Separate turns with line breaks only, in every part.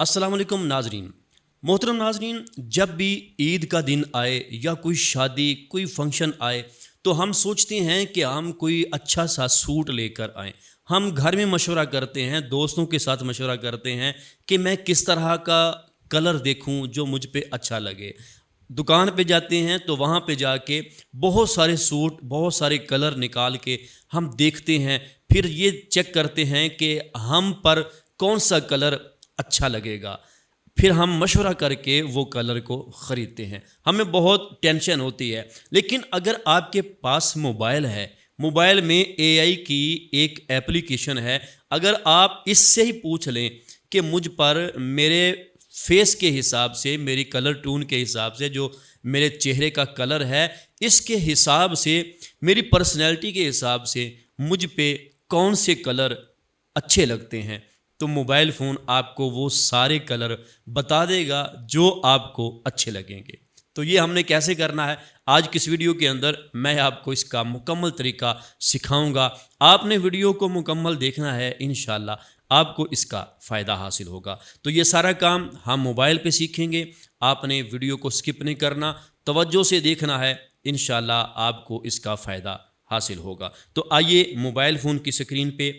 अस्सलाम वालेकुम नाजरीन। मोहतरम नाजरीन, जब भी ईद का दिन आए या कोई शादी कोई फंक्शन आए तो हम सोचते हैं कि हम कोई अच्छा सा सूट लेकर आएँ। हम घर में मशवरा करते हैं, दोस्तों के साथ मशवरा करते हैं कि मैं किस तरह का कलर देखूं जो मुझ पे अच्छा लगे। दुकान पे जाते हैं तो वहाँ पे जाके बहुत सारे सूट बहुत सारे कलर निकाल के हम देखते हैं, फिर ये चेक करते हैं कि हम पर कौन सा कलर अच्छा लगेगा। फिर हम मशवरा करके वो कलर को ख़रीदते हैं। हमें बहुत टेंशन होती है। लेकिन अगर आपके पास मोबाइल है, मोबाइल में एआई की एक एप्लीकेशन है, अगर आप इससे ही पूछ लें कि मुझ पर मेरे फेस के हिसाब से, मेरी कलर टून के हिसाब से, जो मेरे चेहरे का कलर है, इसके हिसाब से, मेरी पर्सनैलिटी के हिसाब से मुझ पे कौन से कलर अच्छे लगते हैं, तो मोबाइल फ़ोन आपको वो सारे कलर बता देगा जो आपको अच्छे लगेंगे। तो ये हमने कैसे करना है, आज किस वीडियो के अंदर मैं आपको इसका मुकम्मल तरीका सिखाऊंगा। आपने वीडियो को मुकम्मल देखना है, इंशाल्लाह आपको इसका फ़ायदा हासिल होगा। तो ये सारा काम हम मोबाइल पे सीखेंगे। आपने वीडियो को स्किप नहीं करना, तवज्जो से देखना है, इंशाल्लाह आपको इसका फ़ायदा हासिल होगा। तो आइए मोबाइल फ़ोन की स्क्रीन पे,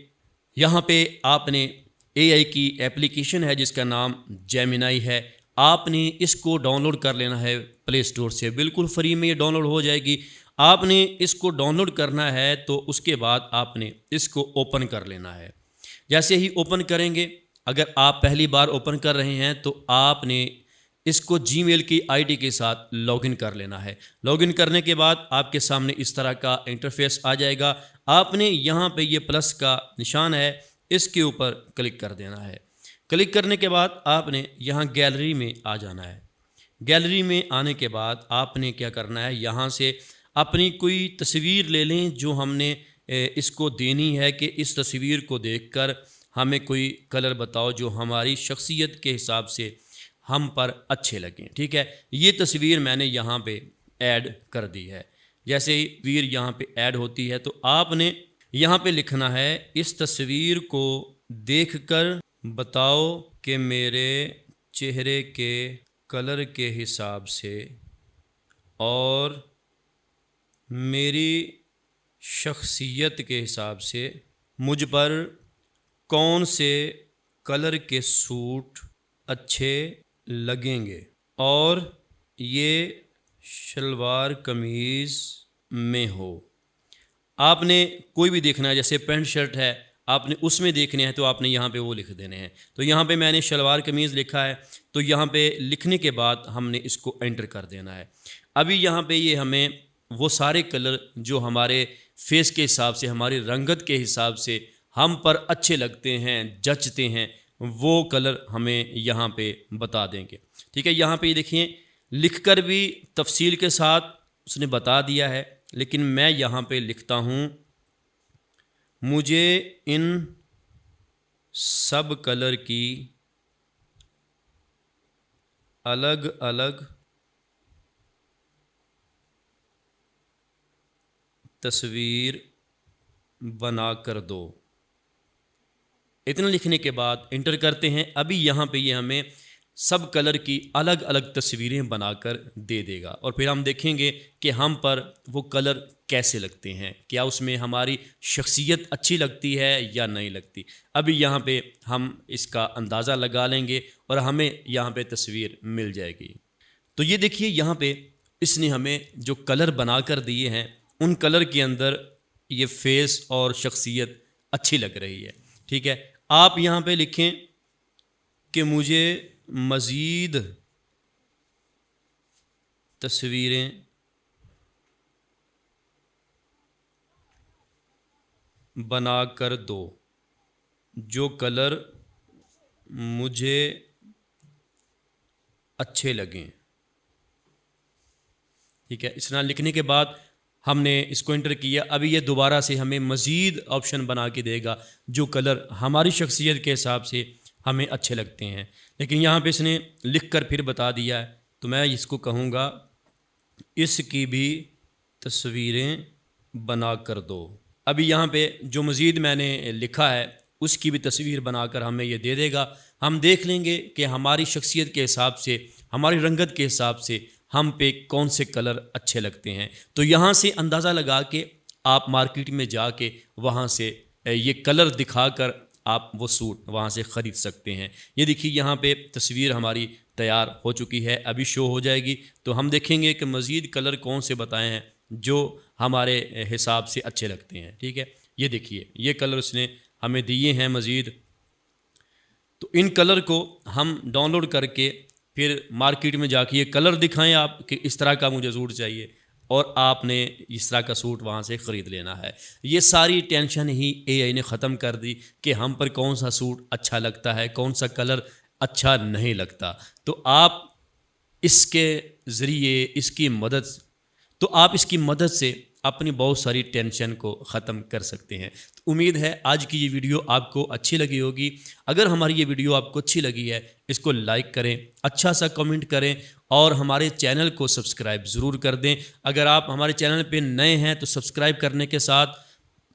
यहाँ पे आपने एआई की एप्लीकेशन है जिसका नाम जेमिनाई है। आपने इसको डाउनलोड कर लेना है प्ले स्टोर से, बिल्कुल फ्री में ये डाउनलोड हो जाएगी। आपने इसको डाउनलोड करना है तो उसके बाद आपने इसको ओपन कर लेना है। जैसे ही ओपन करेंगे, अगर आप पहली बार ओपन कर रहे हैं तो आपने इसको जीमेल की आईडी के साथ लॉगिन कर लेना है। लॉगिन करने के बाद आपके सामने इस तरह का इंटरफेस आ जाएगा। आपने यहाँ पे ये प्लस का निशान है, इसके ऊपर क्लिक कर देना है। क्लिक करने के बाद आपने यहाँ गैलरी में आ जाना है। गैलरी में आने के बाद आपने क्या करना है, यहाँ से अपनी कोई तस्वीर ले लें जो हमने इसको देनी है कि इस तस्वीर को देखकर हमें कोई कलर बताओ जो हमारी शख्सियत के हिसाब से हम पर अच्छे लगें। ठीक है, ये तस्वीर मैंने यहाँ पे ऐड कर दी है। जैसे ही तस्वीर यहाँ पे ऐड होती है तो आपने यहाँ पे लिखना है, इस तस्वीर को देखकर बताओ कि मेरे चेहरे के कलर के हिसाब से और मेरी शख्सियत के हिसाब से मुझ पर कौन से कलर के सूट अच्छे लगेंगे और ये शलवार कमीज़ में हो। आपने कोई भी देखना है, जैसे पैंट शर्ट है आपने उसमें देखने हैं तो आपने यहाँ पे वो लिख देने हैं। तो यहाँ पे मैंने शलवार कमीज़ लिखा है, तो यहाँ पे लिखने के बाद हमने इसको एंटर कर देना है। अभी यहाँ पे ये हमें वो सारे कलर जो हमारे फेस के हिसाब से, हमारी रंगत के हिसाब से हम पर अच्छे लगते हैं, जचते हैं, वो कलर हमें यहाँ पे बता देंगे। ठीक है, यहाँ पे ये देखिए लिखकर भी तफसील के साथ उसने बता दिया है, लेकिन मैं यहाँ पे लिखता हूँ, मुझे इन सब कलर की अलग अलग तस्वीर बना कर दो। इतना लिखने के बाद इंटर करते हैं। अभी यहाँ पे ये हमें सब कलर की अलग अलग तस्वीरें बनाकर दे देगा और फिर हम देखेंगे कि हम पर वो कलर कैसे लगते हैं, क्या उसमें हमारी शख्सियत अच्छी लगती है या नहीं लगती। अभी यहाँ पे हम इसका अंदाज़ा लगा लेंगे और हमें यहाँ पे तस्वीर मिल जाएगी। तो ये देखिए यहाँ पे इसने हमें जो कलर बना कर दिए हैं, उन कलर के अंदर ये फेस और शख्सियत अच्छी लग रही है। ठीक है, आप यहाँ पे लिखें कि मुझे मज़ीद तस्वीरें बना कर दो जो कलर मुझे अच्छे लगें। ठीक है, इस तरह लिखने के बाद हमने इसको एंटर किया। अभी ये दोबारा से हमें मज़ीद ऑप्शन बना के देगा जो कलर हमारी शख्सियत के हिसाब से हमें अच्छे लगते हैं। लेकिन यहाँ पे इसने लिख कर फिर बता दिया है, तो मैं इसको कहूँगा इसकी भी तस्वीरें बना कर दो। अभी यहाँ पे जो मज़ीद मैंने लिखा है उसकी भी तस्वीर बनाकर हमें ये दे देगा। हम देख लेंगे कि हमारी शख्सियत के हिसाब से, हमारी रंगत के हिसाब से हम पे कौन से कलर अच्छे लगते हैं। तो यहाँ से अंदाज़ा लगा के आप मार्केट में जाके वहाँ से ये कलर दिखाकर आप वो सूट वहाँ से ख़रीद सकते हैं। ये देखिए यहाँ पे तस्वीर हमारी तैयार हो चुकी है, अभी शो हो जाएगी। तो हम देखेंगे कि मज़ीद कलर कौन से बताए हैं जो हमारे हिसाब से अच्छे लगते हैं। ठीक है, ये देखिए ये कलर उसने हमें दिए हैं मज़ीद। तो इन कलर को हम डाउनलोड करके फिर मार्केट में जाके ये कलर दिखाएं आप कि इस तरह का मुझे सूट चाहिए, और आपने इस तरह का सूट वहाँ से ख़रीद लेना है। ये सारी टेंशन ही एआई ने ख़त्म कर दी कि हम पर कौन सा सूट अच्छा लगता है, कौन सा कलर अच्छा नहीं लगता। तो आप इसके ज़रिए इसकी मदद से अपनी बहुत सारी टेंशन को ख़त्म कर सकते हैं। तो उम्मीद है आज की ये वीडियो आपको अच्छी लगी होगी। अगर हमारी ये वीडियो आपको अच्छी लगी है, इसको लाइक करें, अच्छा सा कमेंट करें और हमारे चैनल को सब्सक्राइब ज़रूर कर दें। अगर आप हमारे चैनल पे नए हैं तो सब्सक्राइब करने के साथ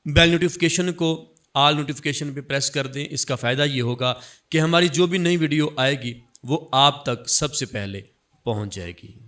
बेल नोटिफिकेशन को ऑल नोटिफिकेशन पे प्रेस कर दें। इसका फ़ायदा ये होगा कि हमारी जो भी नई वीडियो आएगी वो आप तक सबसे पहले पहुंच जाएगी।